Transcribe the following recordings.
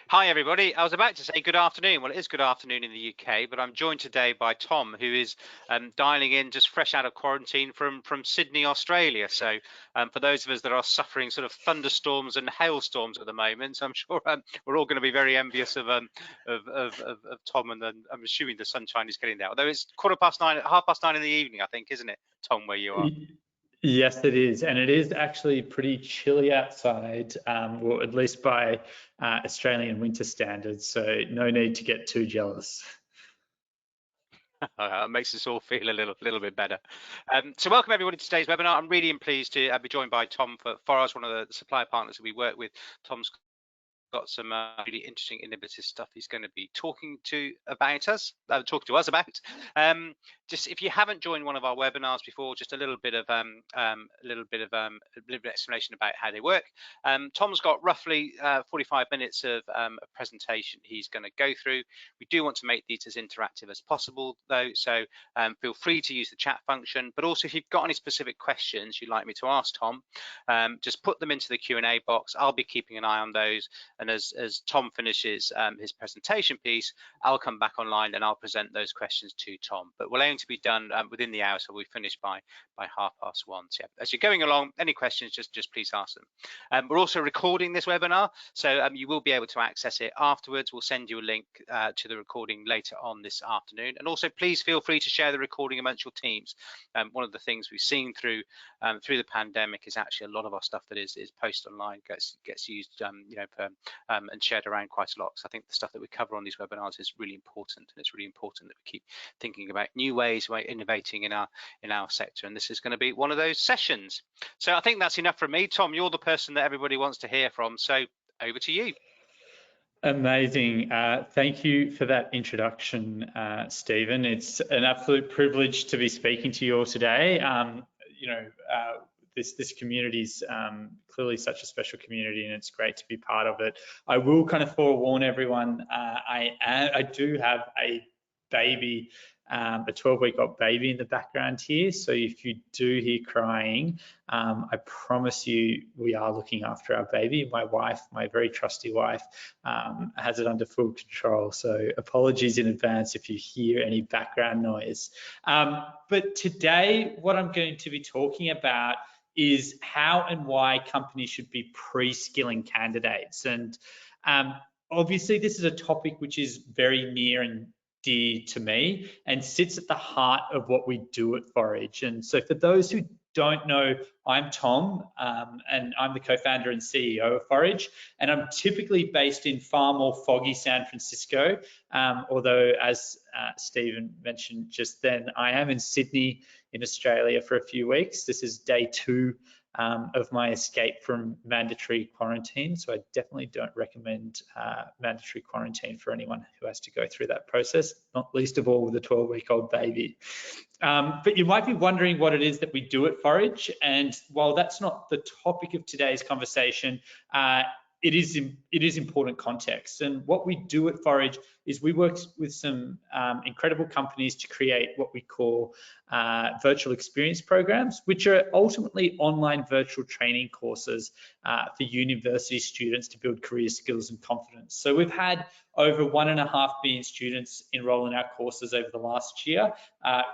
Hi everybody. I was about to say good afternoon. Well, it is good afternoon in the UK, but I'm joined today by Tom, who is dialing in just fresh out of quarantine from Sydney, Australia. So for those of us that are suffering sort of thunderstorms and hailstorms at the moment, I'm sure we're all going to be very envious of Tom, and then I'm assuming the sunshine is getting there. Although it's 9:15, 9:30 in the evening, I think, isn't it, Tom, where you are? Yes, it is, and it is actually pretty chilly outside, or at least by Australian winter standards. So no need to get too jealous. It makes us all feel a little bit better. So welcome everybody to today's webinar. I'm really pleased to be joined by Tom for Forage, one of the supplier partners that we work with. Tom's got some really interesting, innovative stuff he's going to be talking to us about. Just if you haven't joined one of our webinars before, just a little bit of explanation about how they work. Tom's got roughly 45 minutes of a presentation he's going to go through. We do want to make these as interactive as possible, though, so feel free to use the chat function. But also, if you've got any specific questions you'd like me to ask Tom, just put them into the Q&A box. I'll be keeping an eye on those. And as Tom finishes his presentation piece, I'll come back online and I'll present those questions to Tom. But we'll aim to be done within the hour, so we'll finish by 1:30. So yeah, as you're going along, any questions, just please ask them. We're also recording this webinar, so you will be able to access it afterwards. We'll send you a link to the recording later on this afternoon. And also, please feel free to share the recording amongst your teams. One of the things we've seen through the pandemic is actually a lot of our stuff that is posted online gets used, and shared around quite a lot. So I think the stuff that we cover on these webinars is really important, and it's really important that we keep thinking about new ways of innovating in our sector, and this is going to be one of those sessions. So I think that's enough from me. Tom, you're the person that everybody wants to hear from, so over to you. Amazing. Thank you for that introduction, Stephen. It's an absolute privilege to be speaking to you all today. This community is clearly such a special community, and it's great to be part of it. I will kind of forewarn everyone, I do have a baby, a 12-week-old baby in the background here. So if you do hear crying, I promise you we are looking after our baby. My wife, my very trusty wife, has it under full control. So apologies in advance if you hear any background noise. But today, what I'm going to be talking about is how and why companies should be pre-skilling candidates. And obviously, this is a topic which is very near and dear to me and sits at the heart of what we do at Forage. And so for those who don't know, I'm Tom, and I'm the co-founder and CEO of Forage, and I'm typically based in far more foggy San Francisco, although as Stephen mentioned just then, I am in Sydney in Australia for a few weeks. This is day 2 of my escape from mandatory quarantine, so I definitely don't recommend mandatory quarantine for anyone who has to go through that process, not least of all with a 12-week-old baby. But you might be wondering what it is that we do at Forage, and while that's not the topic of today's conversation, it is important context. And what we do at Forage is we work with some incredible companies to create what we call virtual experience programs, which are ultimately online virtual training courses for university students to build career skills and confidence. So we've had over 1.5 million students enroll in our courses over the last year,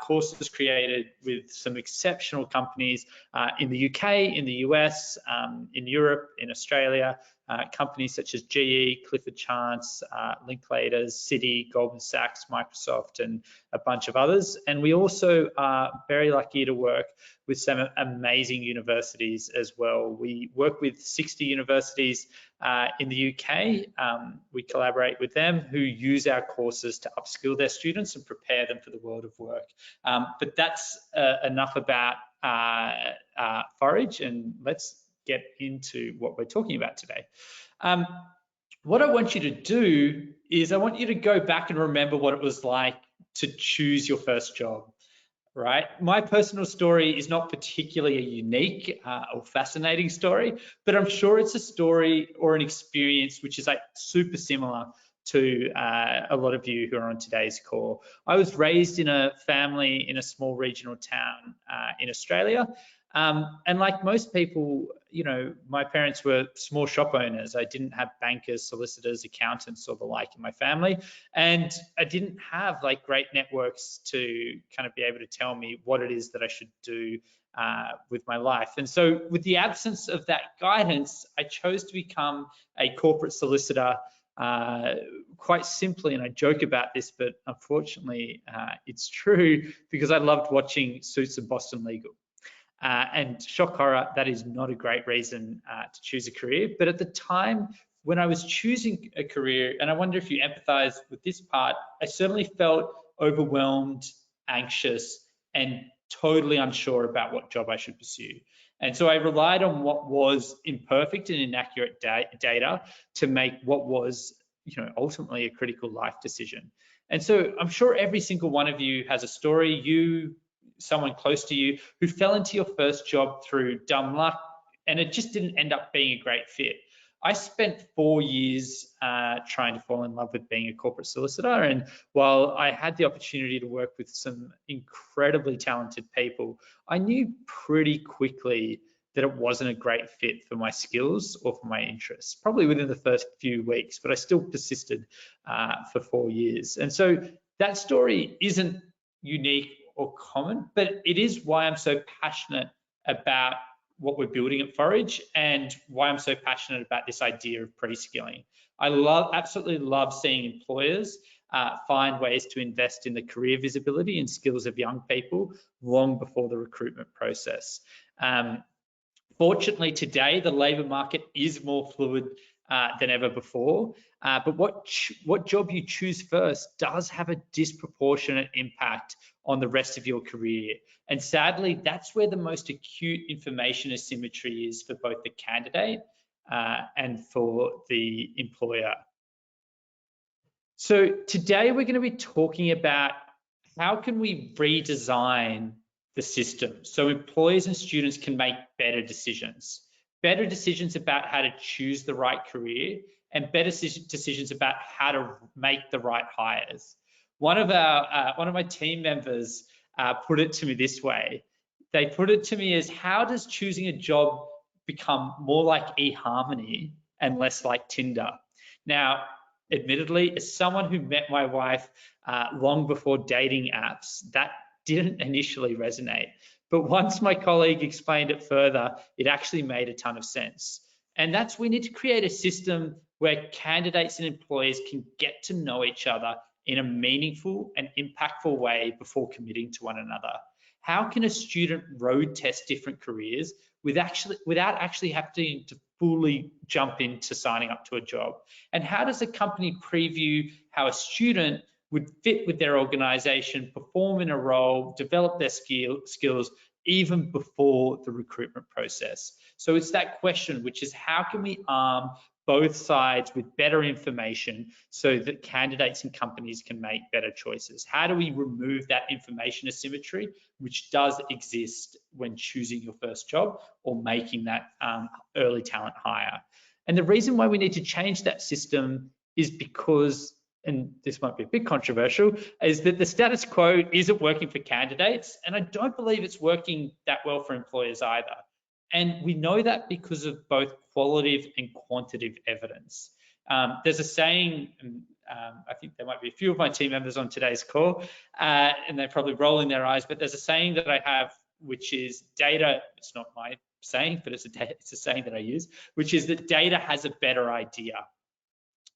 courses created with some exceptional companies in the UK, in the US, in Europe, in Australia, companies such as GE, Clifford Chance, Linklaters, Citi, Goldman Sachs, Microsoft, and a bunch of others. And we also are very lucky to work with some amazing universities as well. We work with 60 universities in the UK. We collaborate with them who use our courses to upskill their students and prepare them for the world of work. But that's enough about Forage, and let's get into what we're talking about today. What I want you to do is I want you to go back and remember what it was like to choose your first job, right? My personal story is not particularly a unique or fascinating story, but I'm sure it's a story or an experience which is like super similar to a lot of you who are on today's call. I was raised in a family in a small regional town in Australia. And like most people, you know, my parents were small shop owners. I didn't have bankers, solicitors, accountants, or the like in my family. And I didn't have like great networks to kind of be able to tell me what it is that I should do with my life. And so with the absence of that guidance, I chose to become a corporate solicitor quite simply. And I joke about this, but unfortunately it's true, because I loved watching Suits and Boston Legal. And shock horror, that is not a great reason to choose a career. But at the time when I was choosing a career, and I wonder if you empathize with this part, I certainly felt overwhelmed, anxious, and totally unsure about what job I should pursue. And so I relied on what was imperfect and inaccurate data to make what was, you know, ultimately a critical life decision. And so I'm sure every single one of you has a story, you, someone close to you, who fell into your first job through dumb luck, and it just didn't end up being a great fit. I spent 4 years trying to fall in love with being a corporate solicitor, and while I had the opportunity to work with some incredibly talented people, I knew pretty quickly that it wasn't a great fit for my skills or for my interests, probably within the first few weeks, but I still persisted for 4 years. And so that story isn't unique or common, but it is why I'm so passionate about what we're building at Forage, and why I'm so passionate about this idea of pre-skilling. I absolutely love seeing employers find ways to invest in the career visibility and skills of young people long before the recruitment process. Fortunately, today, the labour market is more fluid than ever before, but what job you choose first does have a disproportionate impact on the rest of your career. And sadly, that's where the most acute information asymmetry is for both the candidate and for the employer. So today we're going to be talking about how can we redesign the system so employers and students can make better decisions about how to choose the right career, and better decisions about how to make the right hires. One of my team members put it to me this way. They put it to me as, how does choosing a job become more like eHarmony and less like Tinder? Now, admittedly, as someone who met my wife long before dating apps, that didn't initially resonate. But once my colleague explained it further, it actually made a ton of sense. And that's, we need to create a system where candidates and employers can get to know each other in a meaningful and impactful way before committing to one another. How can a student road test different careers without actually having to fully jump into signing up to a job? And how does a company preview how a student would fit with their organization, perform in a role, develop their skills even before the recruitment process? So it's that question, which is, how can we arm both sides with better information so that candidates and companies can make better choices? How do we remove that information asymmetry, which does exist when choosing your first job or making that early talent hire? And the reason why we need to change that system is because, and this might be a bit controversial, is that the status quo isn't working for candidates, and I don't believe it's working that well for employers either. And we know that because of both qualitative and quantitative evidence. There's a saying, I think there might be a few of my team members on today's call, and they're probably rolling their eyes, but there's a saying that I have, which is data, it's not my saying, but it's a saying that I use, which is that data has a better idea.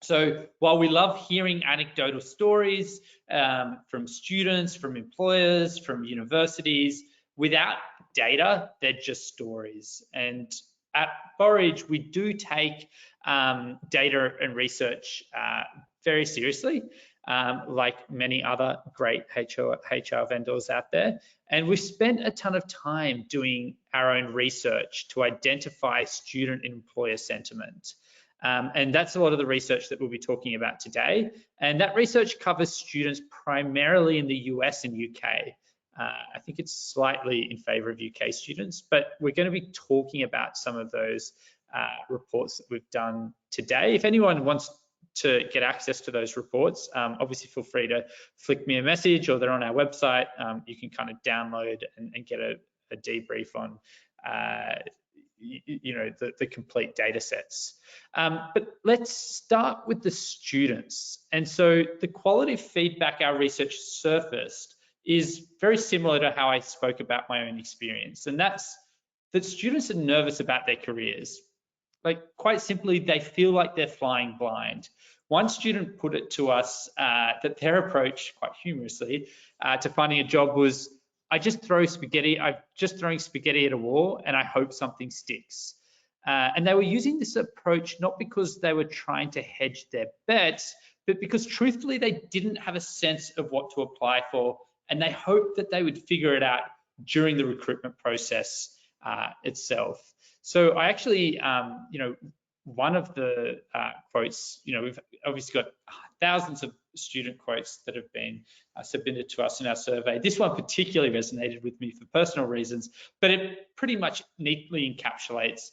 So while we love hearing anecdotal stories from students, from employers, from universities, without data, they're just stories. And at Forage, we do take data and research very seriously, like many other great HR vendors out there. And we've spent a ton of time doing our own research to identify student and employer sentiment. And that's a lot of the research that we'll be talking about today. And that research covers students primarily in the US and UK. I think it's slightly in favor of UK students, but we're going to be talking about some of those reports that we've done today. If anyone wants to get access to those reports, obviously feel free to flick me a message, or they're on our website. You can kind of download and get a debrief on the complete data sets. But let's start with the students. And so the quality of feedback our research surfaced is very similar to how I spoke about my own experience. And that's that students are nervous about their careers. Like, quite simply, they feel like they're flying blind. One student put it to us that their approach, quite humorously, to finding a job was, I'm just throwing spaghetti at a wall and I hope something sticks. And they were using this approach not because they were trying to hedge their bets, but because truthfully, they didn't have a sense of what to apply for, and they hoped that they would figure it out during the recruitment process itself. So I actually, one of the quotes, we've obviously got thousands of student quotes that have been submitted to us in our survey. This one particularly resonated with me for personal reasons, but it pretty much neatly encapsulates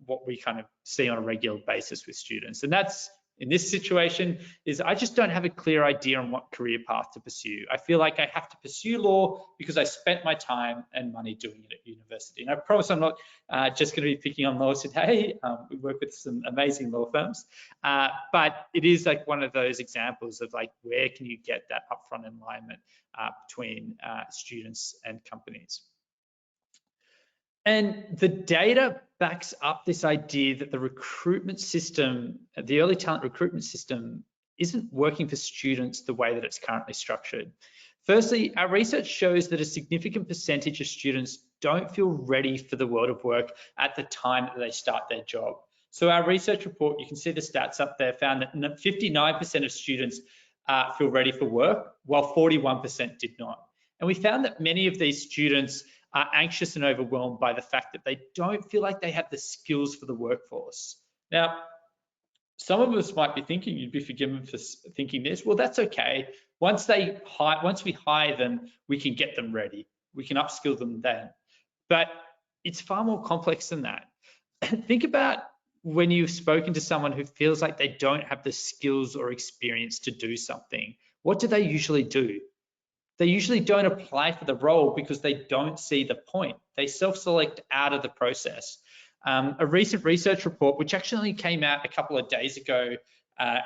what we kind of see on a regular basis with students. And that's, in this situation, is I just don't have a clear idea on what career path to pursue. I feel like I have to pursue law because I spent my time and money doing it at university. And I promise I'm not just going to be picking on law today. We work with some amazing law firms, but it is like one of those examples of like, where can you get that upfront alignment between students and companies? And the data backs up this idea that the recruitment system, the early talent recruitment system, isn't working for students the way that it's currently structured. Firstly, our research shows that a significant percentage of students don't feel ready for the world of work at the time that they start their job. So our research report, you can see the stats up there, found that 59% of students feel ready for work, while 41% did not. And we found that many of these students are anxious and overwhelmed by the fact that they don't feel like they have the skills for the workforce. Now, some of us might be thinking, you'd be forgiven for thinking this, well, that's okay. Once we hire them, we can get them ready. We can upskill them then. But it's far more complex than that. Think about when you've spoken to someone who feels like they don't have the skills or experience to do something. What do they usually do? They usually don't apply for the role because they don't see the point. They self-select out of the process. A recent research report, which actually came out a couple of days ago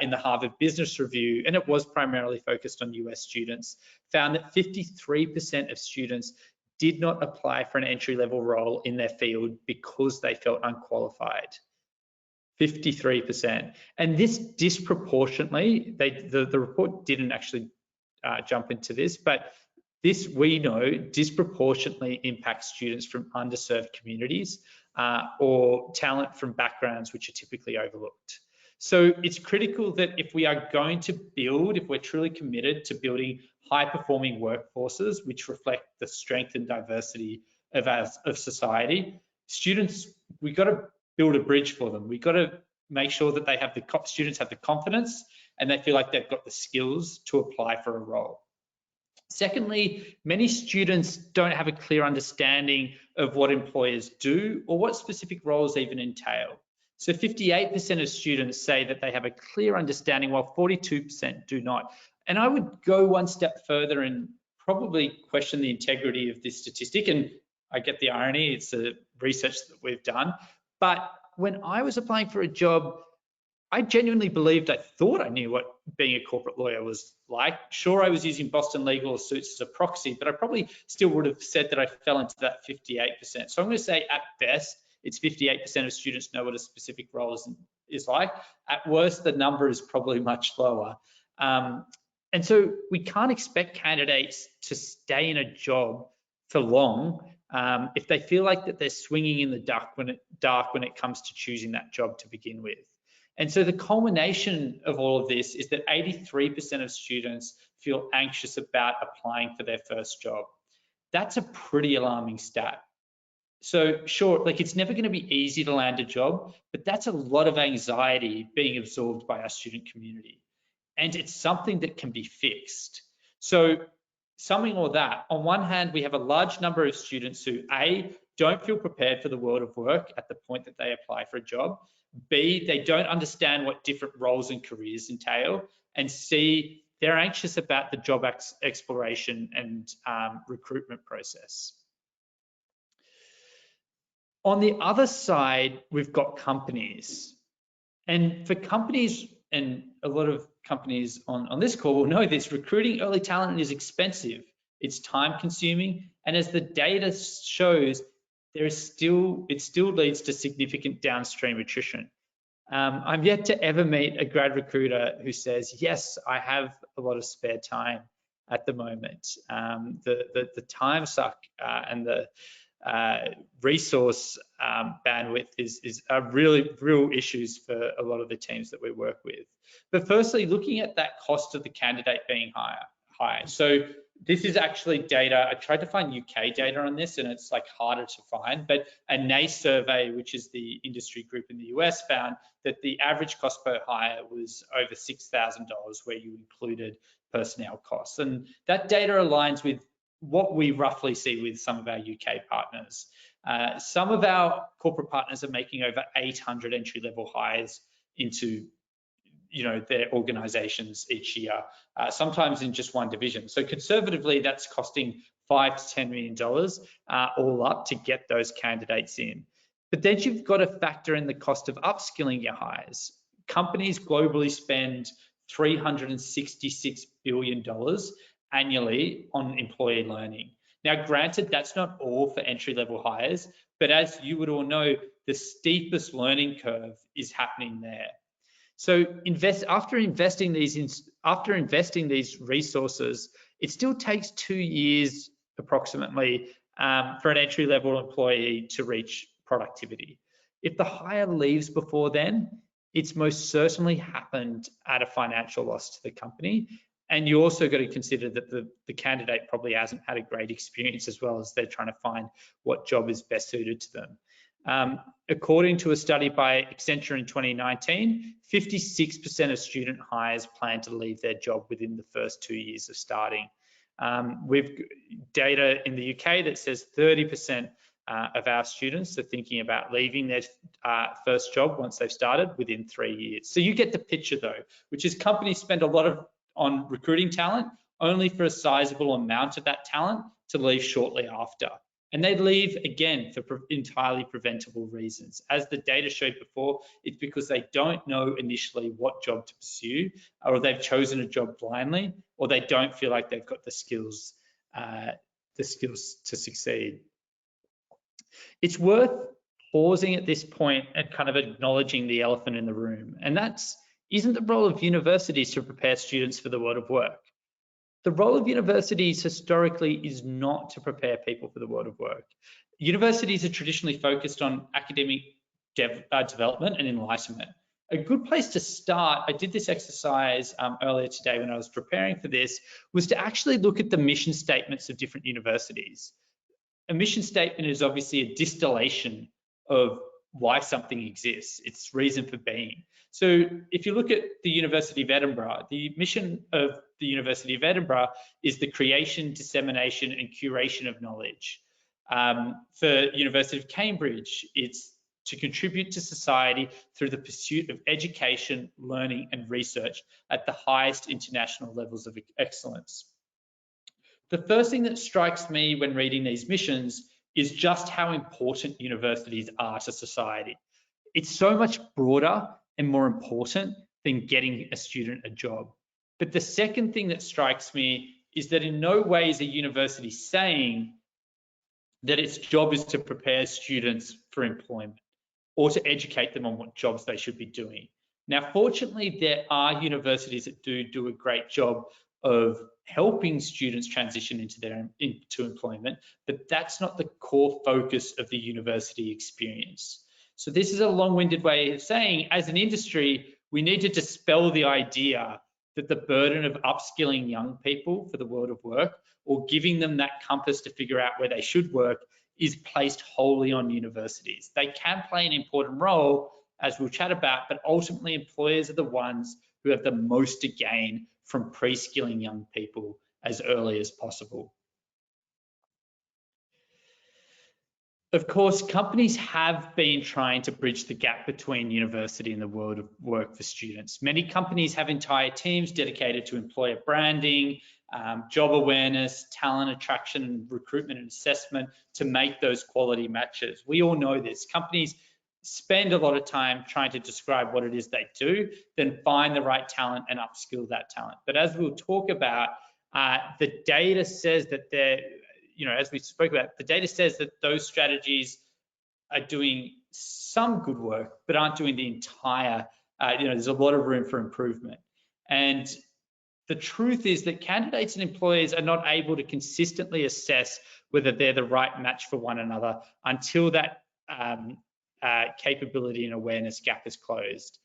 in the Harvard Business Review, and it was primarily focused on US students, found that 53% of students did not apply for an entry-level role in their field because they felt unqualified. 53%. And this disproportionately, the report didn't actually jump into this, but this, we know, disproportionately impacts students from underserved communities or talent from backgrounds which are typically overlooked. So it's critical that if we are going to build, if we're truly committed to building high-performing workforces which reflect the strength and diversity of society, students, we've got to build a bridge for them. We've got to make sure that they have students have the confidence and they feel like they've got the skills to apply for a role. Secondly, many students don't have a clear understanding of what employers do or what specific roles even entail. So 58% of students say that they have a clear understanding, while 42% do not. And I would go one step further and probably question the integrity of this statistic. And I get the irony, it's the research that we've done. But when I was applying for a job, I genuinely believed, I thought I knew what being a corporate lawyer was like. Sure, I was using Boston Legal Suits as a proxy, but I probably still would have said that I fell into that 58%. So I'm going to say at best, it's 58% of students know what a specific role is like. At worst, the number is probably much lower. And so we can't expect candidates to stay in a job for long if they feel like that they're swinging in the dark when it comes to choosing that job to begin with. And so the culmination of all of this is that 83% of students feel anxious about applying for their first job. That's a pretty alarming stat. So sure, like, it's never going to be easy to land a job, but that's a lot of anxiety being absorbed by our student community. And it's something that can be fixed. So summing all that, on one hand, we have a large number of students who A, don't feel prepared for the world of work at the point that they apply for a job. B, they don't understand what different roles and careers entail. And C, they're anxious about the job exploration and recruitment process. On the other side, we've got companies. And for companies, and a lot of companies on this call will know this, recruiting early talent is expensive. It's time consuming. And as the data shows, it still leads to significant downstream attrition. I'm yet to ever meet a grad recruiter who says, yes, I have a lot of spare time at the moment. The time suck and the resource bandwidth is really real issues for a lot of the teams that we work with. But firstly, looking at that cost of the candidate being high. So this is actually data. I tried to find UK data on this, and it's like harder to find. But a NACE survey, which is the industry group in the US, found that the average cost per hire was over $6,000, where you included personnel costs. And that data aligns with what we roughly see with some of our UK partners. Some of our corporate partners are making over 800 entry-level hires into their organizations each year, sometimes in just one division. So conservatively, that's costing $5 to $10 million all up to get those candidates in. But then you've got to factor in the cost of upskilling your hires. Companies globally spend $366 billion annually on employee learning. Now, granted, that's not all for entry-level hires, but as you would all know, the steepest learning curve is happening there. So after investing these resources, it still takes 2 years approximately for an entry-level employee to reach productivity. If the hire leaves before then, it's most certainly happened at a financial loss to the company. And you also got to consider that the candidate probably hasn't had a great experience, as well as they're trying to find what job is best suited to them. According to a study by Accenture in 2019, 56% of student hires plan to leave their job within the first 2 years of starting. We've data in the UK that says 30% of our students are thinking about leaving their first job once they've started within 3 years. So you get the picture though, which is companies spend a lot on recruiting talent, only for a sizable amount of that talent to leave shortly after. And they leave again for entirely preventable reasons. As the data showed before, it's because they don't know initially what job to pursue, or they've chosen a job blindly, or they don't feel like they've got the skills to succeed. It's worth pausing at this point and kind of acknowledging the elephant in the room, and isn't the role of universities to prepare students for the world of work. The role of universities historically is not to prepare people for the world of work. Universities are traditionally focused on academic development and enlightenment. A good place to start, I did this exercise earlier today when I was preparing for this, was to actually look at the mission statements of different universities. A mission statement is obviously a distillation of why something exists, its reason for being. So if you look at the University of Edinburgh, the mission of the University of Edinburgh is the creation, dissemination, and curation of knowledge. For University of Cambridge, it's to contribute to society through the pursuit of education, learning, and research at the highest international levels of excellence. The first thing that strikes me when reading these missions is just how important universities are to society. It's so much broader and more important than getting a student a job. But the second thing that strikes me is that in no way is a university saying that its job is to prepare students for employment or to educate them on what jobs they should be doing. Now, fortunately, there are universities that do a great job of helping students transition into employment, but that's not the core focus of the university experience. So this is a long-winded way of saying, as an industry, we need to dispel the idea that the burden of upskilling young people for the world of work or giving them that compass to figure out where they should work is placed wholly on universities. They can play an important role, as we'll chat about, but ultimately employers are the ones who have the most to gain from pre-skilling young people as early as possible. Of course, companies have been trying to bridge the gap between university and the world of work for students. Many companies have entire teams dedicated to employer branding, job awareness, talent attraction, recruitment and assessment to make those quality matches. We all know this. Companies spend a lot of time trying to describe what it is they do, then find the right talent and upskill that talent. But as we'll talk about, the data says that as we spoke about, the data says that those strategies are doing some good work, but aren't doing the entire, there's a lot of room for improvement. And the truth is that candidates and employers are not able to consistently assess whether they're the right match for one another until that capability and awareness gap is closed.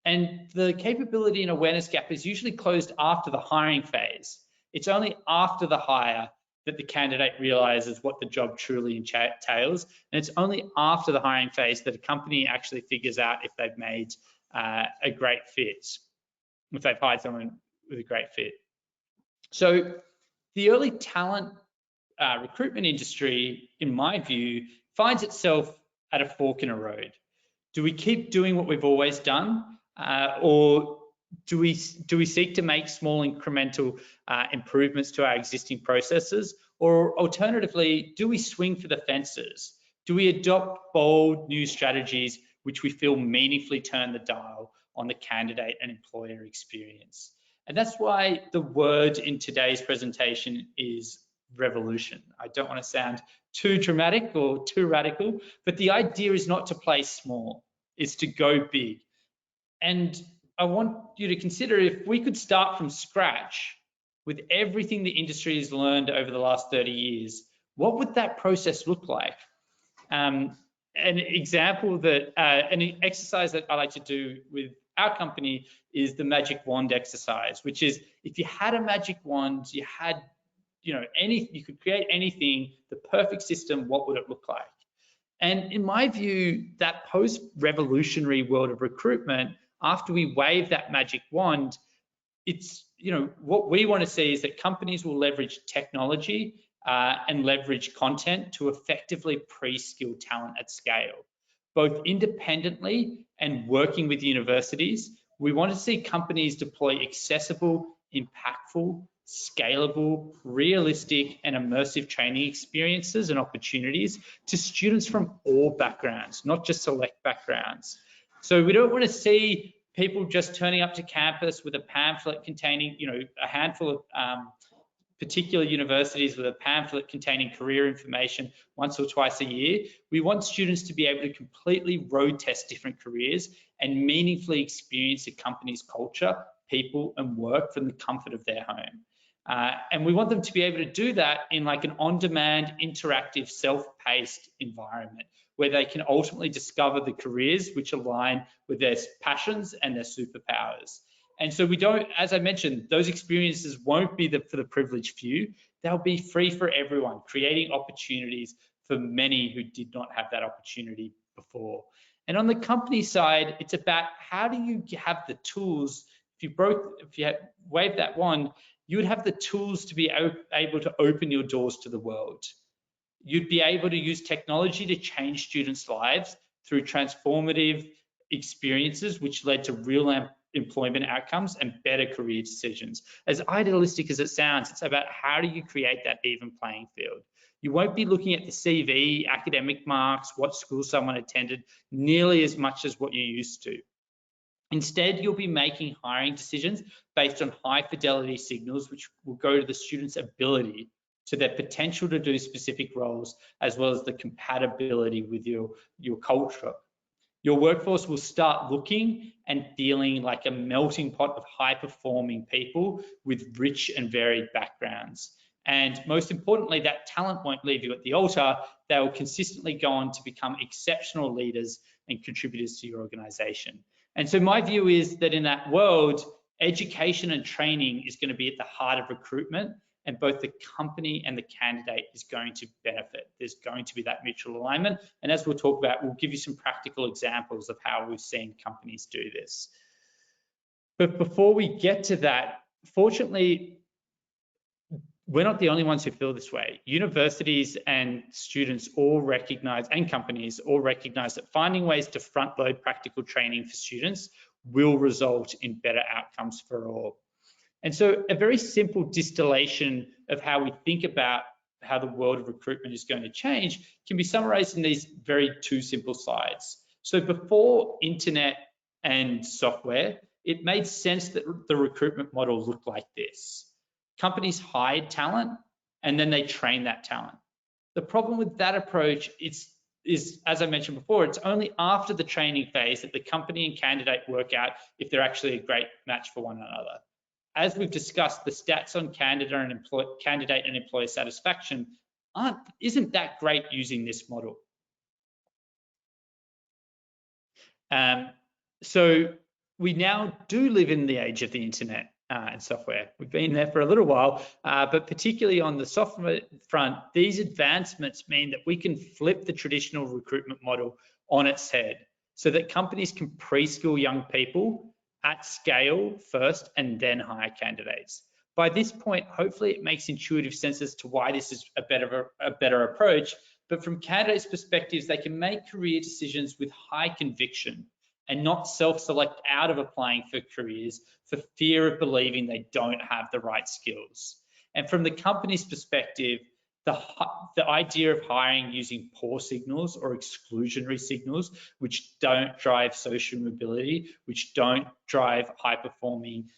And the capability and awareness gap is usually closed after the hiring phase. It's only after the hire that the candidate realizes what the job truly entails. And it's only after the hiring phase that a company actually figures out if they've made a great fit, if they've hired someone with a great fit. So the early talent recruitment industry, in my view, finds itself at a fork in a road. Do we keep doing what we've always done, or do we seek to make small incremental improvements to our existing processes, or alternatively, do we swing for the fences? Do we adopt bold new strategies which we feel meaningfully turn the dial on the candidate and employer experience? And that's why the word in today's presentation is revolution. I don't want to sound too dramatic or too radical, but the idea is not to play small, it's to go big. And I want you to consider, if we could start from scratch with everything the industry has learned over the last 30 years, what would that process look like? An example that, an exercise that I like to do with our company is the magic wand exercise, which is, if you had a magic wand, you had, you could create anything, the perfect system, what would it look like? And in my view, that post-revolutionary world of recruitment, after we wave that magic wand, it's, what we want to see is that companies will leverage technology and leverage content to effectively pre-skill talent at scale, both independently and working with universities. We want to see companies deploy accessible, impactful, scalable, realistic, and immersive training experiences and opportunities to students from all backgrounds, not just select backgrounds. So we don't want to see people just turning up to campus with a pamphlet containing, a handful of particular universities with a pamphlet containing career information once or twice a year. We want students to be able to completely road test different careers and meaningfully experience a company's culture, people, and work from the comfort of their home. And we want them to be able to do that in like an on-demand, interactive, self-paced environment where they can ultimately discover the careers which align with their passions and their superpowers. And so we don't, as I mentioned, those experiences won't be for the privileged few. They'll be free for everyone, creating opportunities for many who did not have that opportunity before. And on the company side, it's about, how do you have the tools? If you wave that wand, you would have the tools to be able to open your doors to the world. You'd be able to use technology to change students' lives through transformative experiences, which led to real employment outcomes and better career decisions. As idealistic as it sounds, it's about, how do you create that even playing field? You won't be looking at the CV, academic marks, what school someone attended, nearly as much as what you used to. Instead, you'll be making hiring decisions based on high fidelity signals, which will go to the student's ability, to their potential to do specific roles, as well as the compatibility with your culture. Your workforce will start looking and feeling like a melting pot of high-performing people with rich and varied backgrounds. And most importantly, that talent won't leave you at the altar. They will consistently go on to become exceptional leaders and contributors to your organization. And so my view is that in that world, education and training is going to be at the heart of recruitment, and both the company and the candidate is going to benefit. There's going to be that mutual alignment. And as we'll talk about, we'll give you some practical examples of how we've seen companies do this. But before we get to that, fortunately, we're not the only ones who feel this way. Universities and students all recognize, and companies all recognize, that finding ways to front load practical training for students will result in better outcomes for all. And so a very simple distillation of how we think about how the world of recruitment is going to change can be summarized in these very two simple slides. So before internet and software, it made sense that the recruitment model looked like this. Companies hired talent and then they trained that talent. The problem with that approach is, as I mentioned before, it's only after the training phase that the company and candidate work out if they're actually a great match for one another. As we've discussed, the stats on candidate and employer satisfaction isn't that great using this model. So we now do live in the age of the internet and software. We've been there for a little while, but particularly on the software front, these advancements mean that we can flip the traditional recruitment model on its head so that companies can pre-skill young people at scale first and then hire candidates. By this point, hopefully it makes intuitive sense as to why this is a better approach, but from candidates' perspectives, they can make career decisions with high conviction and not self-select out of applying for careers for fear of believing they don't have the right skills. And from the company's perspective, the idea of hiring using poor signals or exclusionary signals, which don't drive social mobility, which don't drive high-performing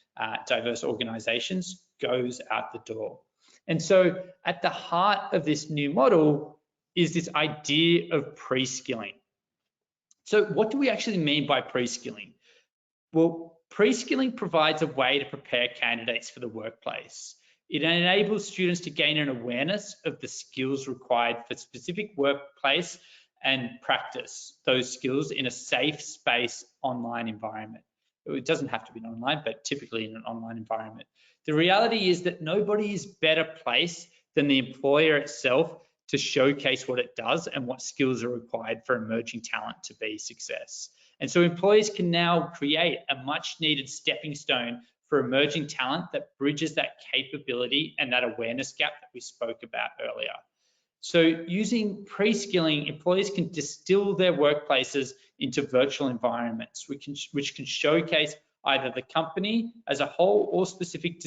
diverse organizations, goes out the door. And so at the heart of this new model is this idea of pre-skilling. So what do we actually mean by pre-skilling? Well, pre-skilling provides a way to prepare candidates for the workplace. It enables students to gain an awareness of the skills required for specific workplace and practice those skills in a safe space online environment. It doesn't have to be online, but typically in an online environment. The reality is that nobody is better placed than the employer itself to showcase what it does and what skills are required for emerging talent to be success. And so employers can now create a much needed stepping stone for emerging talent that bridges that capability and that awareness gap that we spoke about earlier. So using pre-skilling, employers can distill their workplaces into virtual environments, which can showcase either the company as a whole or specific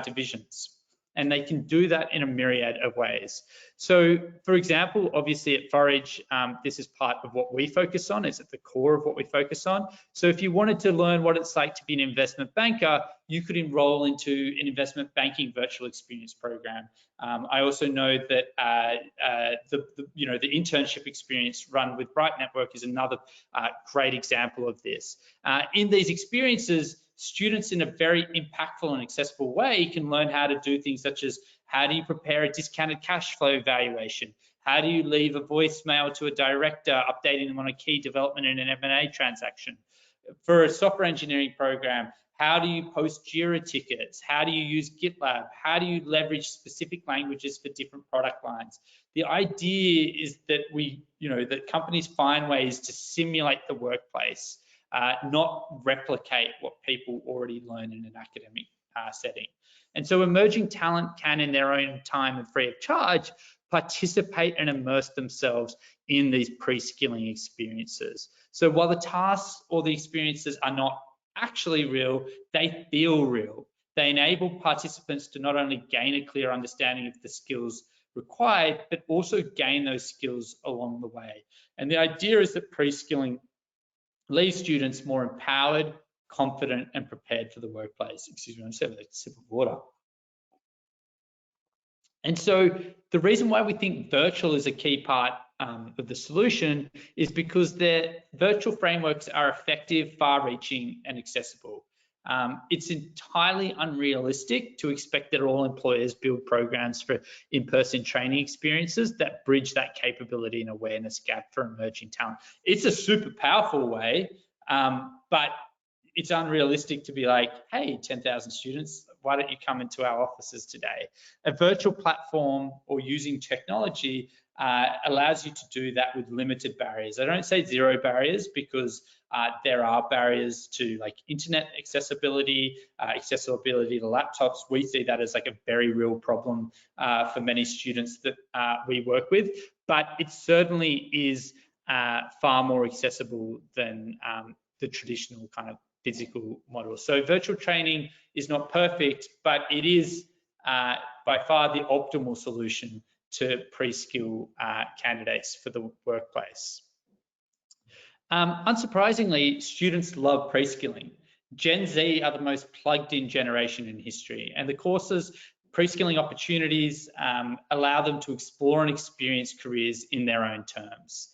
divisions. And they can do that in a myriad of ways. So for example, obviously at Forage, this is part of what we focus on. It's at the core of what we focus on. So if you wanted to learn what it's like to be an investment banker, you could enroll into an investment banking virtual experience program. I also know that the internship experience run with Bright Network is another great example of this. In these experiences, students in a very impactful and accessible way can learn how to do things such as how do you prepare a discounted cash flow evaluation? How do you leave a voicemail to a director updating them on a key development in an M&A transaction? For a software engineering program, how do you post Jira tickets? How do you use GitLab? How do you leverage specific languages for different product lines? The idea is that that companies find ways to simulate the workplace, not replicate what people already learn in an academic setting. And so emerging talent can, in their own time and free of charge, participate and immerse themselves in these pre-skilling experiences. So while the tasks or the experiences are not actually real, they feel real. They enable participants to not only gain a clear understanding of the skills required, but also gain those skills along the way. And the idea is that pre-skilling leaves students more empowered, confident, and prepared for the workplace. Excuse me, I'm just having a sip of water. And so the reason why we think virtual is a key part of the solution is because their virtual frameworks are effective, far-reaching, and accessible. It's entirely unrealistic to expect that all employers build programs for in-person training experiences that bridge that capability and awareness gap for emerging talent. It's a super powerful way, but it's unrealistic to be like, hey, 10,000 students, why don't you come into our offices today? A virtual platform or using technology allows you to do that with limited barriers. I don't say zero barriers, because there are barriers to like internet accessibility, accessibility to laptops. We see that as like a very real problem for many students that we work with, but it certainly is far more accessible than the traditional kind of physical model. So virtual training is not perfect, but it is by far the optimal solution to pre-skill candidates for the workplace. Unsurprisingly, students love pre-skilling. Gen Z are the most plugged-in generation in history, and the courses, pre-skilling opportunities allow them to explore and experience careers in their own terms.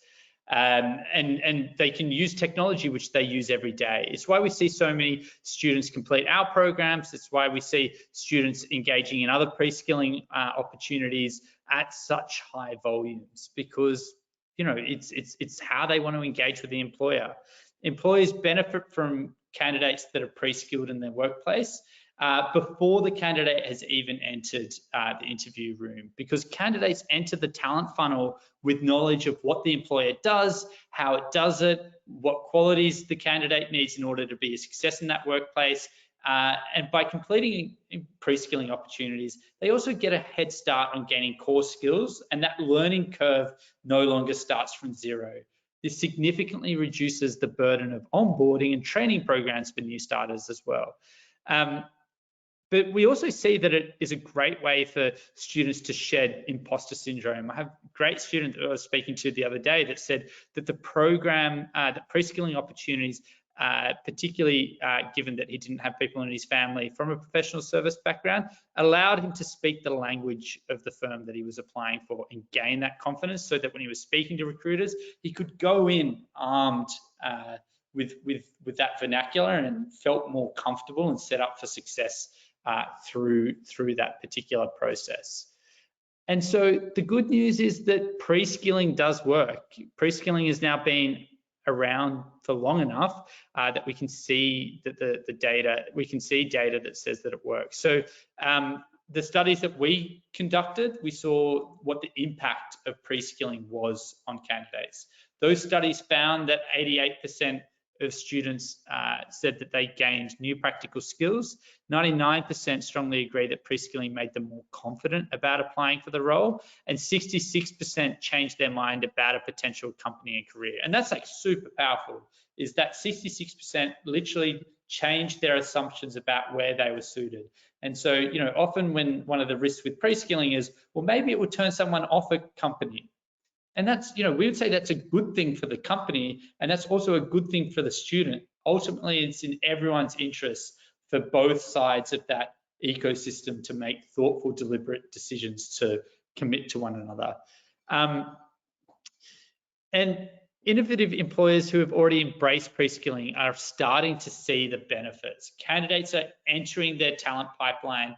And they can use technology, which they use every day. It's why we see so many students complete our programs. It's why we see students engaging in other pre-skilling opportunities at such high volumes, because it's how they want to engage with the employer. Employers benefit from candidates that are pre-skilled in their workplace before the candidate has even entered the interview room, because candidates enter the talent funnel with knowledge of what the employer does, how it does it, what qualities the candidate needs in order to be a success in that workplace. And by completing pre-skilling opportunities, they also get a head start on gaining core skills, and that learning curve no longer starts from zero. This significantly reduces the burden of onboarding and training programs for new starters as well. But we also see that it is a great way for students to shed imposter syndrome. I have a great student that I was speaking to the other day that said that the program, the pre-skilling opportunities, particularly given that he didn't have people in his family from a professional service background, allowed him to speak the language of the firm that he was applying for and gain that confidence, so that when he was speaking to recruiters, he could go in armed with that vernacular and felt more comfortable and set up for success through that particular process. And so the good news is that pre-skilling does work. Pre-skilling has now been around for long enough that we can see that the data, we can see data that says that it works. So the studies that we conducted, we saw what the impact of pre-skilling was on candidates. Those studies found that 88% of students said that they gained new practical skills. 99% strongly agree that pre-skilling made them more confident about applying for the role, and 66% changed their mind about a potential company and career. And that's like super powerful, is that 66% literally changed their assumptions about where they were suited. And so, often when one of the risks with pre-skilling is, well, maybe it would turn someone off a company. And that's, we would say that's a good thing for the company, and that's also a good thing for the student. Ultimately, it's in everyone's interest for both sides of that ecosystem to make thoughtful, deliberate decisions to commit to one another. And innovative employers who have already embraced pre-skilling are starting to see the benefits. Candidates are entering their talent pipeline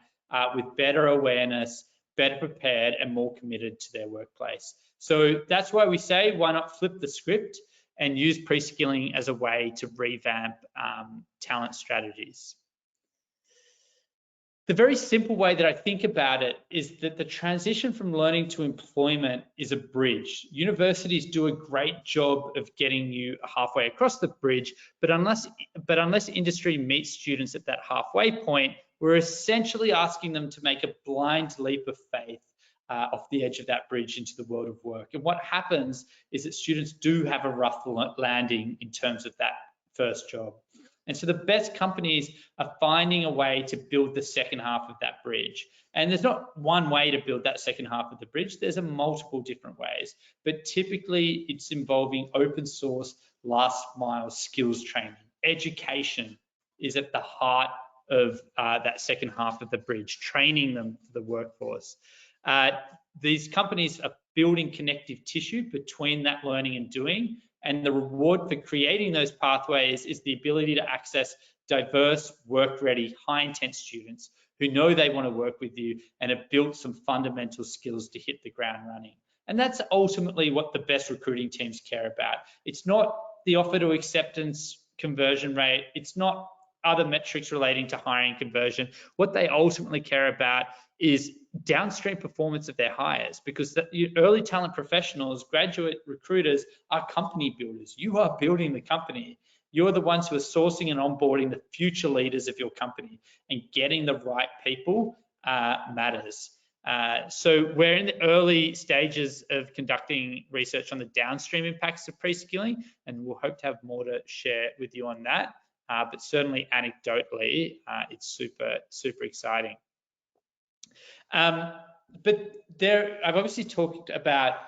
with better awareness, better prepared, and more committed to their workplace. So that's why we say, why not flip the script and use pre-skilling as a way to revamp talent strategies. The very simple way that I think about it is that the transition from learning to employment is a bridge. Universities do a great job of getting you halfway across the bridge, but unless industry meets students at that halfway point, we're essentially asking them to make a blind leap of faith off the edge of that bridge into the world of work. And what happens is that students do have a rough landing in terms of that first job. And so the best companies are finding a way to build the second half of that bridge. And there's not one way to build that second half of the bridge. There's multiple different ways, but typically it's involving open source, last mile skills training. Education is at the heart of that second half of the bridge, training them for the workforce. These companies are building connective tissue between that learning and doing, and the reward for creating those pathways is the ability to access diverse, work-ready, high-intent students who know they want to work with you and have built some fundamental skills to hit the ground running. And that's ultimately what the best recruiting teams care about. It's not the offer to acceptance conversion rate. It's not other metrics relating to hiring conversion. What they ultimately care about is downstream performance of their hires, because the early talent professionals, graduate recruiters, are company builders. You are building the company. You're the ones who are sourcing and onboarding the future leaders of your company, and getting the right people matters. So we're in the early stages of conducting research on the downstream impacts of pre-skilling, and we'll hope to have more to share with you on that. But certainly anecdotally, it's super exciting. But I've obviously talked about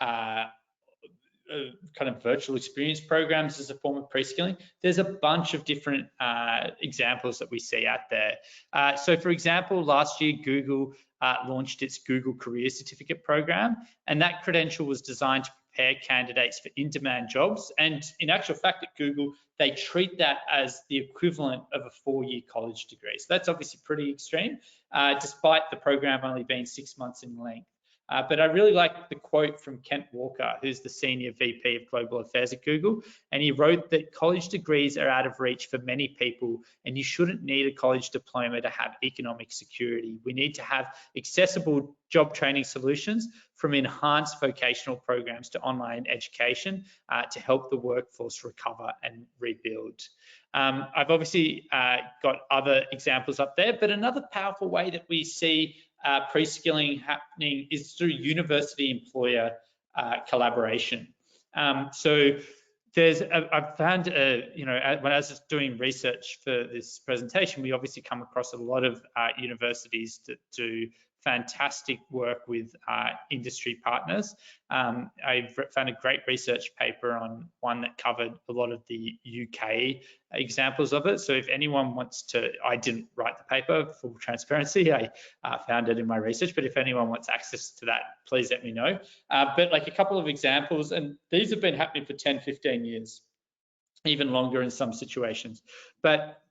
kind of virtual experience programs as a form of pre-skilling. There's a bunch of different examples that we see out there. So for example, last year, Google launched its Google Career Certificate program, and that credential was designed to prepare candidates for in-demand jobs. And in actual fact, at Google, they treat that as the equivalent of a 4-year college degree. So that's obviously pretty extreme, despite the program only being 6 months in length. But I really like the quote from Kent Walker, who's the Senior VP of Global Affairs at Google. And he wrote that college degrees are out of reach for many people, and you shouldn't need a college diploma to have economic security. We need to have accessible job training solutions, from enhanced vocational programs to online education, to help the workforce recover and rebuild. I've obviously got other examples up there, but another powerful way that we see pre-skilling happening is through university employer collaboration. So I've found, when I was doing research for this presentation, we obviously come across a lot of universities that do fantastic work with industry partners. I found a great research paper on one that covered a lot of the UK examples of it. So if anyone wants to, I didn't write the paper, full transparency, I found it in my research, but if anyone wants access to that, please let me know. But like a couple of examples, and these have been happening for 10, 15 years, even longer in some situations. But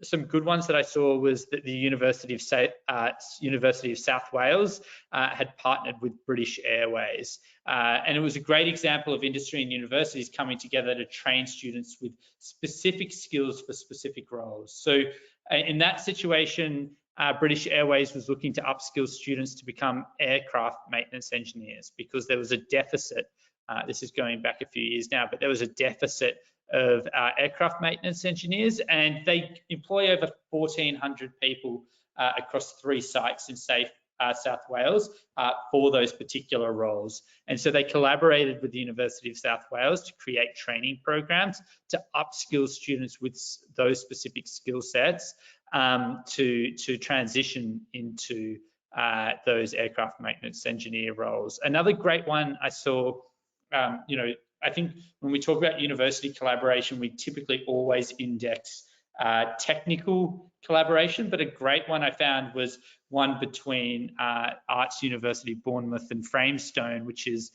some good ones that I saw was that the University of South Wales had partnered with British Airways. And it was a great example of industry and universities coming together to train students with specific skills for specific roles. So in that situation, British Airways was looking to upskill students to become aircraft maintenance engineers, because there was a deficit. This is going back a few years now, but there was a deficit of aircraft maintenance engineers, and they employ over 1,400 people across 3 sites in South Wales for those particular roles. And so they collaborated with the University of South Wales to create training programs to upskill students with those specific skill sets to transition into those aircraft maintenance engineer roles. Another great one I saw, I think when we talk about university collaboration, we typically always index technical collaboration, but a great one I found was one between Arts University Bournemouth and Framestone, which is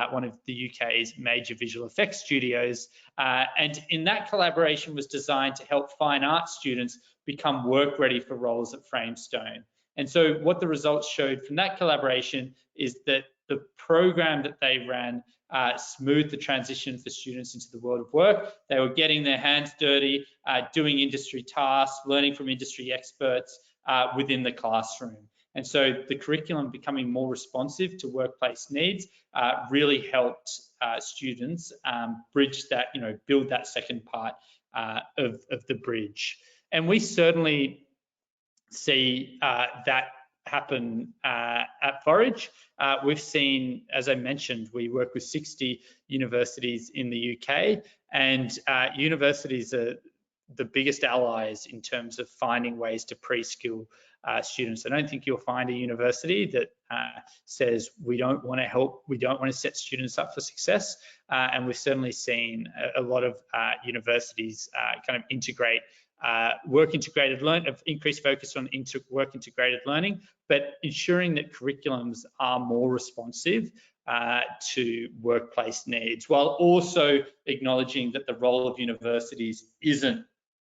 one of the UK's major visual effects studios. And in that collaboration was designed to help fine arts students become work ready for roles at Framestone. And so what the results showed from that collaboration is that the program that they ran smoothed the transition for students into the world of work. They were getting their hands dirty, doing industry tasks, learning from industry experts within the classroom. And so the curriculum becoming more responsive to workplace needs really helped students bridge that, build that second part of the bridge. And we certainly see that happen at Forage. We've seen, as I mentioned, we work with 60 universities in the UK, and universities are the biggest allies in terms of finding ways to pre-skill students. I don't think you'll find a university that says we don't want to help, we don't want to set students up for success. And we've certainly seen a lot of universities kind of integrate increased focus on work integrated learning, but ensuring that curriculums are more responsive to workplace needs, while also acknowledging that the role of universities isn't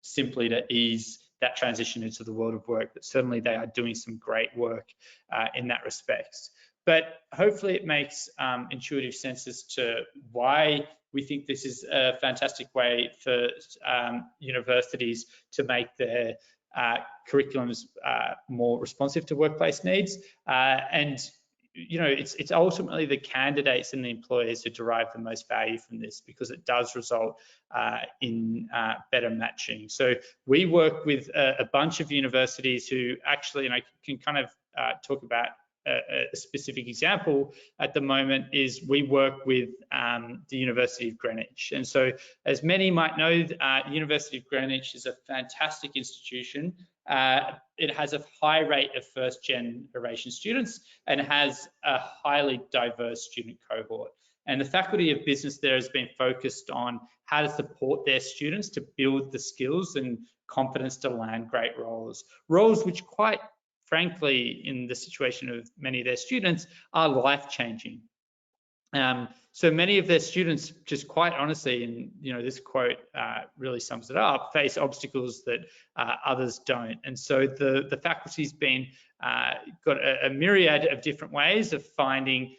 simply to ease that transition into the world of work, but certainly they are doing some great work in that respect. But hopefully it makes intuitive sense as to why we think this is a fantastic way for universities to make their curriculums more responsive to workplace needs. And it's ultimately the candidates and the employers who derive the most value from this, because it does result in better matching. So we work with a bunch of universities who actually, and I can kind of talk about a specific example at the moment, is we work with the University of Greenwich. And so, as many might know, the University of Greenwich is a fantastic institution. It has a high rate of first generation students and has a highly diverse student cohort. And the Faculty of Business there has been focused on how to support their students to build the skills and confidence to land great roles which, quite frankly, in the situation of many of their students, are life-changing. So many of their students, just quite honestly, and this quote really sums it up, face obstacles that others don't. And so the faculty's been got a myriad of different ways of finding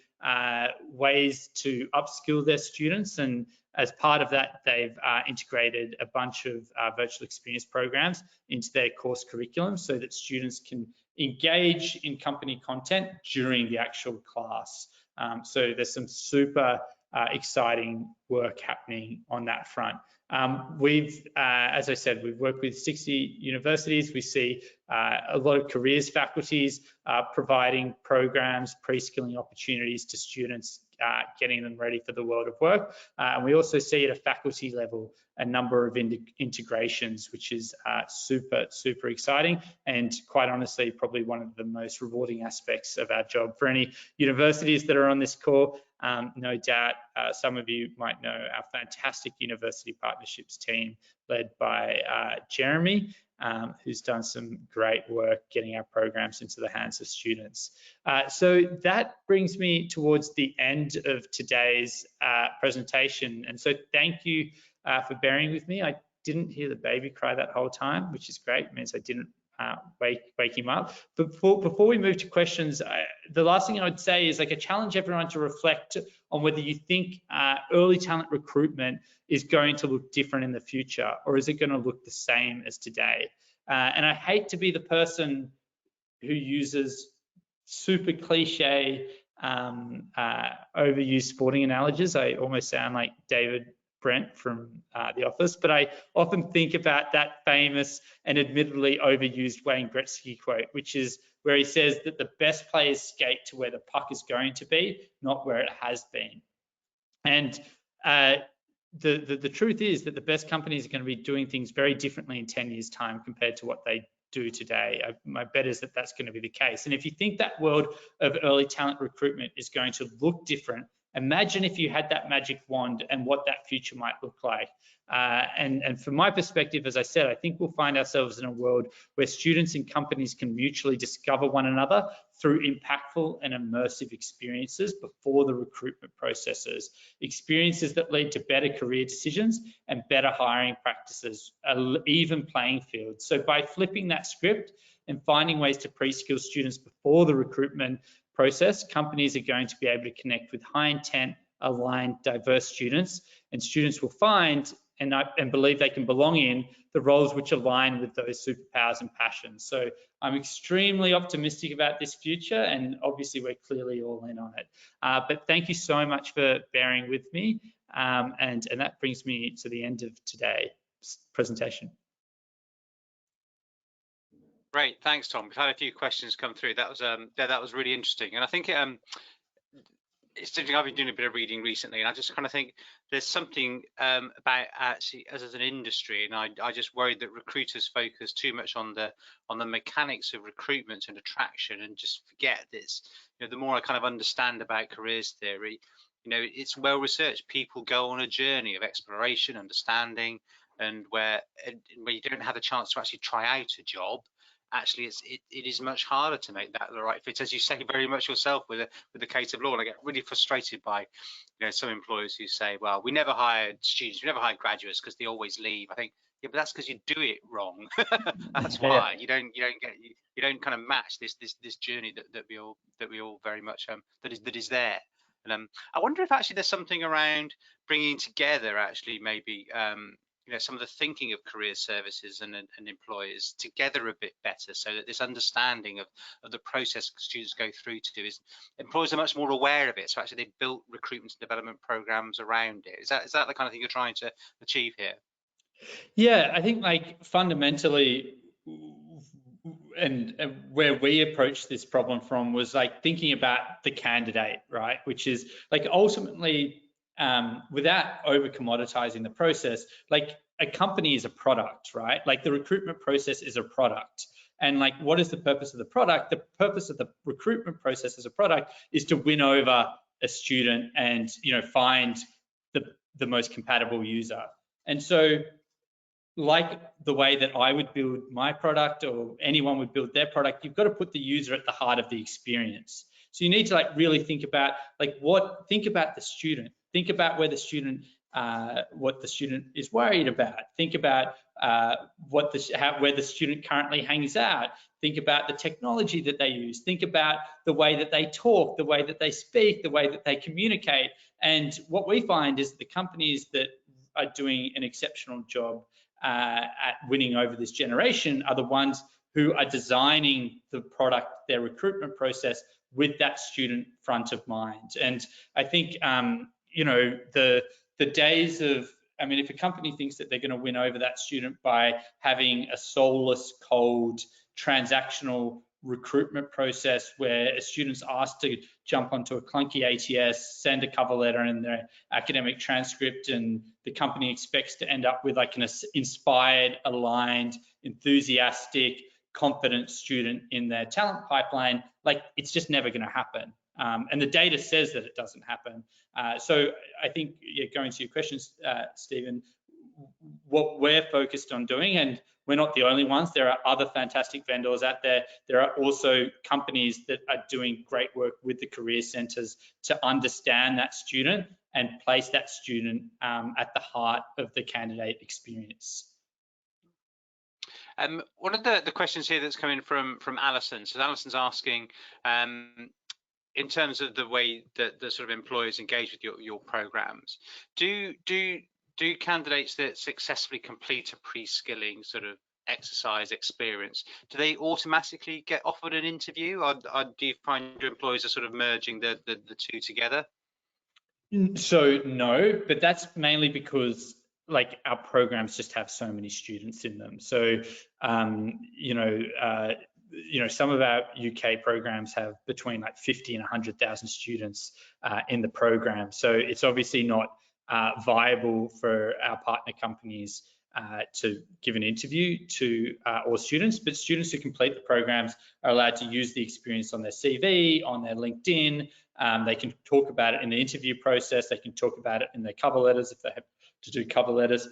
ways to upskill their students, and as part of that, they've integrated a bunch of virtual experience programs into their course curriculum so that students can engage in company content during the actual class. So there's some super exciting work happening on that front. As I said, we've worked with 60 universities. We see a lot of careers faculties providing programs, pre-skilling opportunities to students, getting them ready for the world of work. And we also see at a faculty level a number of integrations, which is super, super exciting, and quite honestly, probably one of the most rewarding aspects of our job. For any universities that are on this call, no doubt some of you might know our fantastic university partnerships team led by Jeremy, who's done some great work getting our programs into the hands of students. So that brings me towards the end of today's presentation. And so thank you for bearing with me. I didn't hear the baby cry that whole time, which is great. It means I didn't wake him up. But before we move to questions, the last thing I would say is, I challenge everyone to reflect on whether you think early talent recruitment is going to look different in the future, or is it going to look the same as today? And I hate to be the person who uses super cliche, overused sporting analogies. I almost sound like David Brent from The Office, but I often think about that famous and admittedly overused Wayne Gretzky quote, which is where he says that the best players skate to where the puck is going to be, not where it has been. And the truth is that the best companies are going to be doing things very differently in 10 years' time compared to what they do today. My bet is that that's going to be the case. And if you think that world of early talent recruitment is going to look different, imagine if you had that magic wand and what that future might look like. And from my perspective, as I said, I think we'll find ourselves in a world where students and companies can mutually discover one another through impactful and immersive experiences before the recruitment processes, experiences that lead to better career decisions and better hiring practices, an even playing field. So by flipping that script and finding ways to pre-skill students before the recruitment process, companies are going to be able to connect with high intent, aligned, diverse students, and students will find and believe they can belong in the roles which align with those superpowers and passions. So I'm extremely optimistic about this future, and obviously we're clearly all in on it. But thank you so much for bearing with me, and that brings me to the end of today's presentation. Great, thanks, Tom. We've had a few questions come through. That was really interesting, and I think it's something I've been doing a bit of reading recently, and I just kind of think there's something about actually as an industry, and I just worry that recruiters focus too much on the mechanics of recruitment and attraction, and just forget this. The more I kind of understand about careers theory, it's well researched. People go on a journey of exploration, understanding, and where you don't have a chance to actually try out a job, actually it is much harder to make that the right fit, as you say very much yourself with the case of law. And I get really frustrated by some employers who say, well, we never hired students, we never hired graduates because they always leave. I think, yeah, but that's because you do it wrong. That's why you don't kind of match this journey that we all very much that is there. And I wonder if actually there's something around bringing together actually maybe some of the thinking of career services and employers together a bit better, so that this understanding of the process students go through to is employers are much more aware of it. So actually they built recruitment and development programs around it. Is that the kind of thing you're trying to achieve here? Yeah, I think like fundamentally, and where we approached this problem from was like thinking about the candidate, right? Which is like ultimately, without over commoditizing the process, like a company is a product, right? Like the recruitment process is a product. And like, what is the purpose of the product? The purpose of the recruitment process as a product is to win over a student and, find the most compatible user. And so, like the way that I would build my product or anyone would build their product, you've got to put the user at the heart of the experience. So you need to like really think about think about the student, think about where the student, what the student is worried about. Think about where the student currently hangs out. Think about the technology that they use. Think about the way that they talk, the way that they speak, the way that they communicate. And what we find is the companies that are doing an exceptional job at winning over this generation are the ones who are designing the product, their recruitment process, with that student front of mind. And I think, the days of, if a company thinks that they're going to win over that student by having a soulless, cold, transactional recruitment process where a student's asked to jump onto a clunky ATS, send a cover letter and their academic transcript, and the company expects to end up with like an inspired, aligned, enthusiastic, confident student in their talent pipeline, like it's just never going to happen. And the data says that it doesn't happen. So I think, going to your questions, Stephen, what we're focused on doing, and we're not the only ones, there are other fantastic vendors out there. There are also companies that are doing great work with the career centres to understand that student and place that student at the heart of the candidate experience. One of the questions here that's coming from Alison. So Alison's asking, in terms of the way that the sort of employers engage with your programs, do candidates that successfully complete a pre-skilling sort of exercise experience, do they automatically get offered an interview, or do you find your employers are sort of merging the two together? So no, but that's mainly because like our programs just have so many students in them. So some of our UK programs have between like 50 and 100,000 students in the program. So it's obviously not viable for our partner companies to give an interview to all students, but students who complete the programs are allowed to use the experience on their CV, on their LinkedIn. They can talk about it in the interview process. They can talk about it in their cover letters if they have to do cover letters.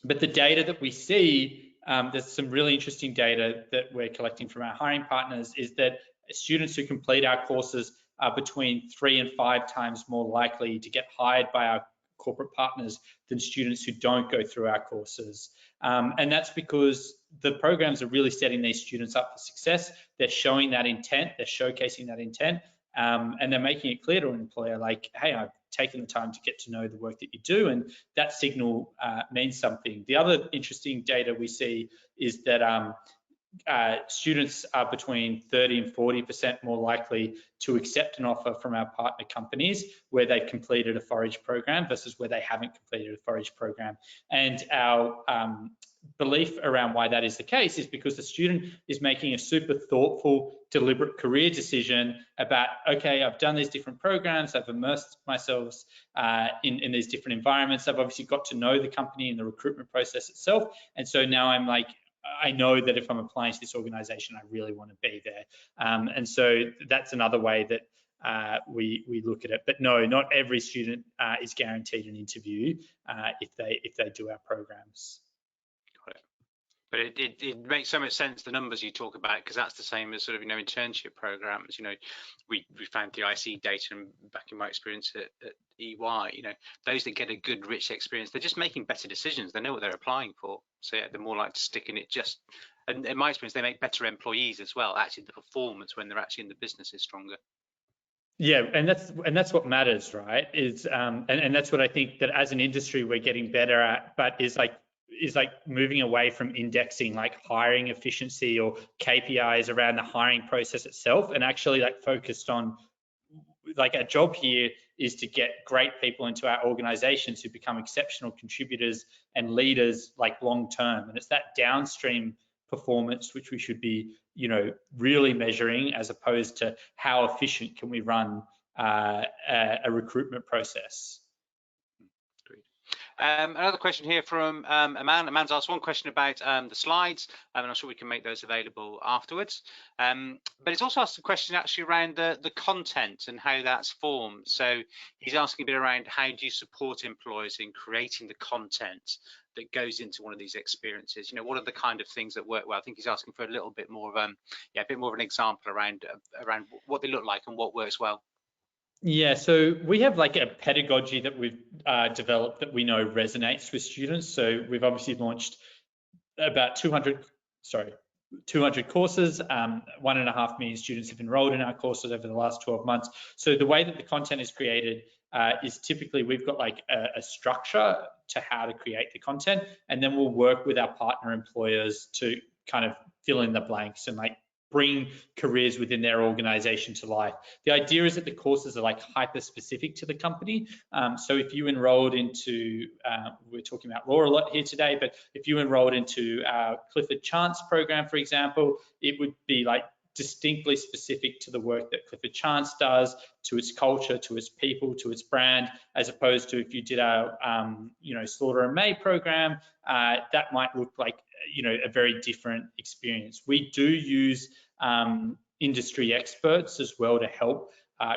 But the data that we see, there's some really interesting data that we're collecting from our hiring partners, is that students who complete our courses are between 3 and 5 times more likely to get hired by our corporate partners than students who don't go through our courses. And that's because the programs are really setting these students up for success. They're showing that intent, they're showcasing that intent, and they're making it clear to an employer like, hey, I've taken the time to get to know the work that you do, and that signal means something. The other interesting data we see is that students are between 30 and 40% more likely to accept an offer from our partner companies where they've completed a Forage program versus where they haven't completed a Forage program. And our belief around why that is the case is because the student is making a super thoughtful, deliberate career decision about, okay, I've done these different programs, I've immersed myself in these different environments, I've obviously got to know the company and the recruitment process itself, and so now I'm like, I know that if I'm applying to this organization, I really want to be there. And so that's another way that we look at it. But no, not every student is guaranteed an interview if they do our programs. Got it. But it makes so much sense, the numbers you talk about, because that's the same as sort of, internship programs. We found the ISE data, and back in my experience at EY, those that get a good, rich experience, they're just making better decisions. They know what they're applying for. So yeah, they're more likely to stick in it. And in my experience, they make better employees as well. Actually, the performance when they're actually in the business is stronger. Yeah, and that's what matters, right? Is and that's what I think that as an industry we're getting better at, but is like moving away from indexing like hiring efficiency or KPIs around the hiring process itself, and actually like focused on like our job here is to get great people into our organizations who become exceptional contributors and leaders like long term. And it's that downstream performance which we should be, really measuring, as opposed to how efficient can we run a recruitment process. Another question here from Aman. Aman's asked one question about the slides, and I'm sure we can make those available afterwards. But he's also asked a question actually around the content and how that's formed. So he's asking a bit around how do you support employers in creating the content that goes into one of these experiences? What are the kind of things that work well? I think he's asking for a little bit more of a bit more of an example around what they look like and what works well. Yeah, so we have like a pedagogy that we've developed that we know resonates with students. So we've obviously launched about 200 courses. 1.5 million students have enrolled in our courses over the last 12 months. So the way that the content is created is typically we've got like a structure to how to create the content, and then we'll work with our partner employers to kind of fill in the blanks and like bring careers within their organization to life. The idea is that the courses are like hyper specific to the company. So if you enrolled into, we're talking about law a lot here today, but if you enrolled into our Clifford Chance program, for example, it would be like distinctly specific to the work that Clifford Chance does, to its culture, to its people, to its brand, as opposed to if you did our, Slaughter and May program, that might look like, a very different experience. We do use industry experts as well to help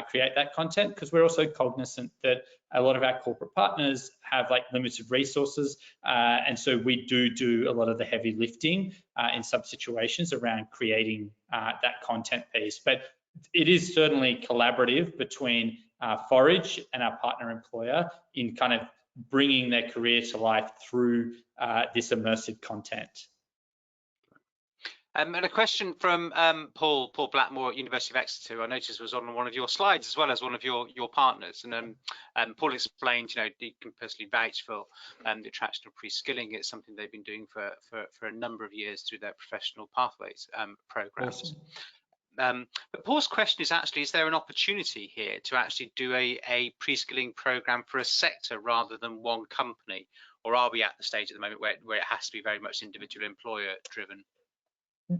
create that content, because we're also cognizant that a lot of our corporate partners have like limited resources, and so we do a lot of the heavy lifting in some situations around creating that content piece. But it is certainly collaborative between Forage and our partner employer in kind of bringing their career to life through this immersive content. And a question from Paul Blackmore at University of Exeter, who I noticed was on one of your slides as well as one of your partners. And Paul explained, you can personally vouch for the attraction of Preskilling. It's something they've been doing for a number of years through their professional pathways programs. Awesome. But Paul's question is actually, is there an opportunity here to actually do a Preskilling program for a sector rather than one company? Or are we at the stage at the moment where it has to be very much individual employer driven?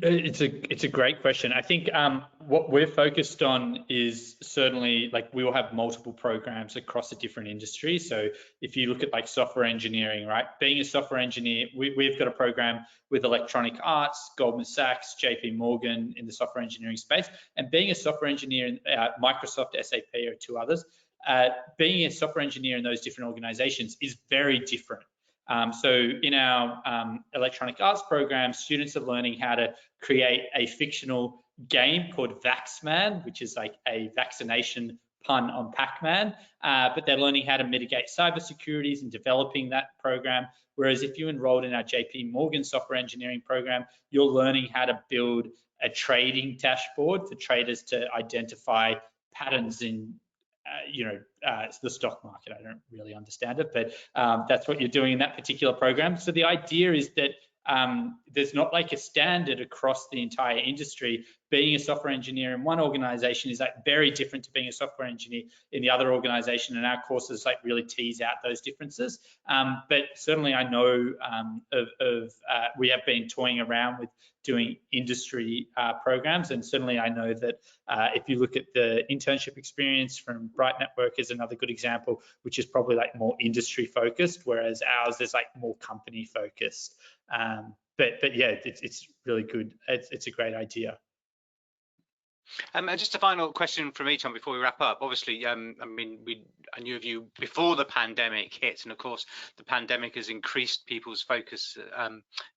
It's a great question. I think what we're focused on is certainly like we will have multiple programs across a different industry. So if you look at like software engineering, right? Being a software engineer, we've got a program with Electronic Arts, Goldman Sachs, JP Morgan in the software engineering space, and being a software engineer in Microsoft, SAP, or two others. Being a software engineer in those different organizations is very different. So in our Electronic Arts program, students are learning how to create a fictional game called Vaxman, which is like a vaccination pun on Pac-Man, but they're learning how to mitigate cybersecurities and developing that program. Whereas if you enrolled in our JP Morgan software engineering program, you're learning how to build a trading dashboard for traders to identify patterns in the stock market. I don't really understand it, but that's what you're doing in that particular program. So the idea is that there's not like a standard across the entire industry. Being a software engineer in one organization is like very different to being a software engineer in the other organization, and our courses like really tease out those differences. But certainly I know we have been toying around with doing industry programs, and certainly I know that if you look at the internship experience from Bright Network is another good example, which is probably like more industry focused, whereas ours is like more company focused. But yeah, it's really good. It's a great idea. Just a final question from me, Tom, before we wrap up. Obviously, I knew of you before the pandemic hit, and of course, the pandemic has increased people's focus,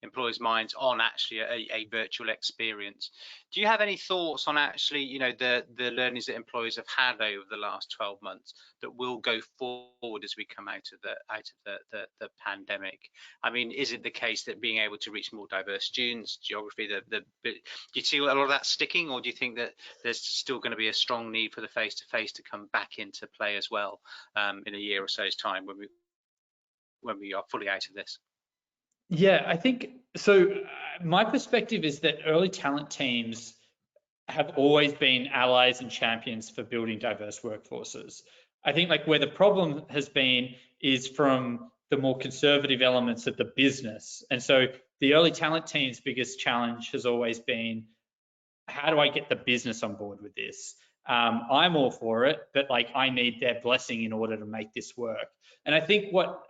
employers' minds on actually a virtual experience. Do you have any thoughts on actually, the learnings that employers have had over the last 12 months that will go forward as we come out of the pandemic? I mean, is it the case that being able to reach more diverse students, geography, do you see a lot of that sticking, or do you think that there's still going to be a strong need for the face-to-face to come back into play as well in a year or so's time when we are fully out of this. Yeah, I think so. My perspective is that early talent teams have always been allies and champions for building diverse workforces. I think like where the problem has been is from the more conservative elements of the business. And so the early talent team's biggest challenge has always been, how do I get the business on board with this? I'm all for it, but like I need their blessing in order to make this work. And I think what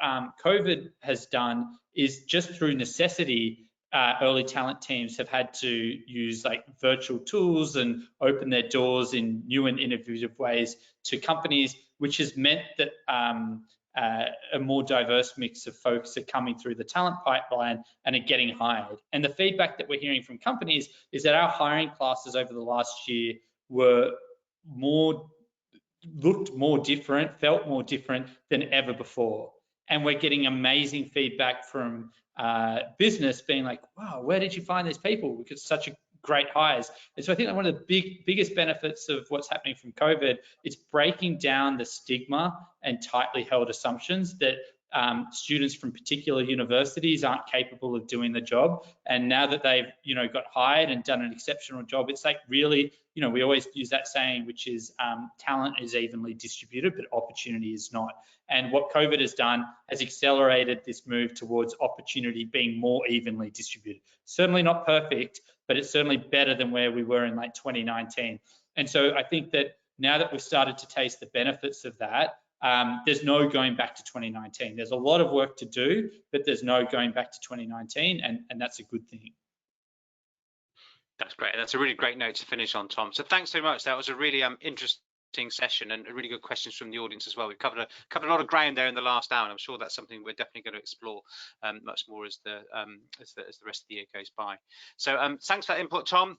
COVID has done is just through necessity, early talent teams have had to use like virtual tools and open their doors in new and innovative ways to companies, which has meant that a more diverse mix of folks are coming through the talent pipeline and are getting hired. And the feedback that we're hearing from companies is that our hiring classes over the last year looked more different, felt more different than ever before. And we're getting amazing feedback from business being like, wow, where did you find these people? Because such a great hires. And so I think that one of the biggest benefits of what's happening from COVID is breaking down the stigma and tightly held assumptions that students from particular universities aren't capable of doing the job. And now that they've, got hired and done an exceptional job, it's like really, we always use that saying, which is talent is evenly distributed, but opportunity is not. And what COVID has done has accelerated this move towards opportunity being more evenly distributed. Certainly not perfect, but it's certainly better than where we were in like 2019. And so I think that now that we've started to taste the benefits of that, there's no going back to 2019. There's a lot of work to do, but there's no going back to 2019, and that's a good thing. That's great. That's a really great note to finish on, Tom. So thanks so much. That was a really interesting session and really good questions from the audience as well. We've covered a lot of ground there in the last hour, and I'm sure that's something we're definitely going to explore much more as the rest of the year goes by. So thanks for that input, Tom.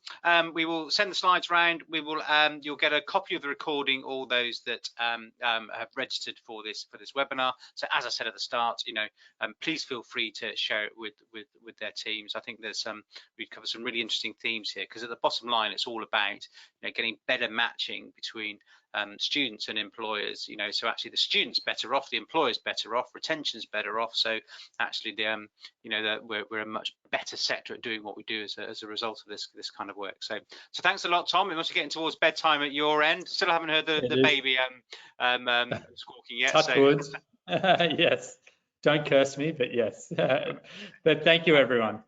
We will send the slides around. We will you'll get a copy of the recording, all those that have registered for this webinar. So as I said at the start, please feel free to share it with their teams. I think there's we've covered some really interesting themes here, because at the bottom line it's all about getting better matching between students and employers, so actually the students better off, the employers better off, retention's better off. So actually we're a much better sector at doing what we do as a result of this kind of work. So thanks a lot, Tom. It must be getting towards bedtime at your end. Still haven't heard the baby squawking yet. Touch wood. Yes, don't curse me, but yes. But thank you, everyone.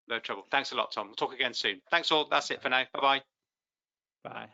No trouble. Thanks a lot, Tom. We'll talk again soon. Thanks all. That's it for now. Bye-bye. Bye.